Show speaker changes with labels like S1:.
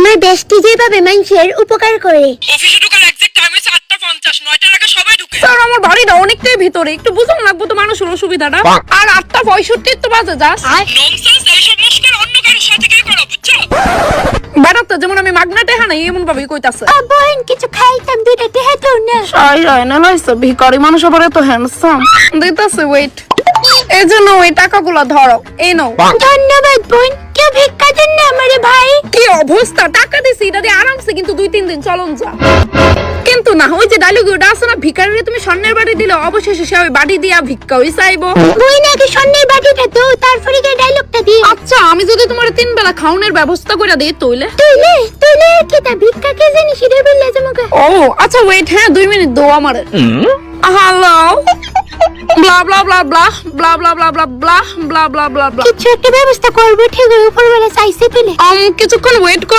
S1: আমার বেস্টি যেভাবে মানুষের উপকার করে।
S2: অফিসে ঢোকার এক্সাক্ট টাইম হচ্ছে 8:50, 9টার আগে সবাই ঢুকে।
S3: স্যার আমার বাড়িটা অনেকটাই ভিতরে, একটু বুঝুন লাগবো তো মানুষের অসুবিধাটা। আর 8:65 তো বাজে যাস।
S2: ননসেন্স, এইসব মুশকিল অন্য কারোর সাথে কেউ করো, বুঝছো?
S3: বেড়াতে যেমন আমি মাগনা টেহা নাই এমন ভাবেই কইতাছে।
S1: বোন কিছু খাইতাম, দুইটা টেহা দাও না।
S3: না লাইছে ভিখারি মানুষ আবার এত হ্যান্ডসাম। দিতাছে ওয়েট, এই জন্য ওই টাকাগুলো ধরো, এই নাও।
S1: ধন্যবাদ বোন, কেউ ভিক্ষা দেন না আমারে ভাই।
S3: কি অবস্থা, টাকা দিছি এটা দিয়ে আরামসে কিন্তু 2-3 দিন চলন যা। কিন্তু না, ওই যে ডায়লগ ওটা আছে না, ভিখারিরে তুমি স্বর্ণের বাড়ি দিলে অবশেষে সে ওই বাড়ি দিয়া ভিক্ষা হই চাইবো।
S1: বোন আগে স্বর্ণের বাটিটা তো, তারপরে গিয়ে ডায়লগটা দিই।
S3: আচ্ছা আমি যদি তোমার 3 বেলা খাওনের ব্যবস্থা করে দেই তইলে?
S1: তুইলে কি তা ভিক্ষা কে জানি সেটা বললে তোমাকে।
S3: ও আচ্ছা ওয়েট, হ্যাঁ 2 মিনিট দাও আমারে। হ্যালো ব্লা ব্লা ব্লা ব্লা ব্লা ব্লা ব্লা ব্লা ব্লা ব্লা ব্লা ব্লা ব্লা।
S1: কিছু একটা ব্যবস্থা করবো, ঠিক উপরবেলা চাইছে তুলে।
S3: কিছুক্ষণ ওয়েট করো।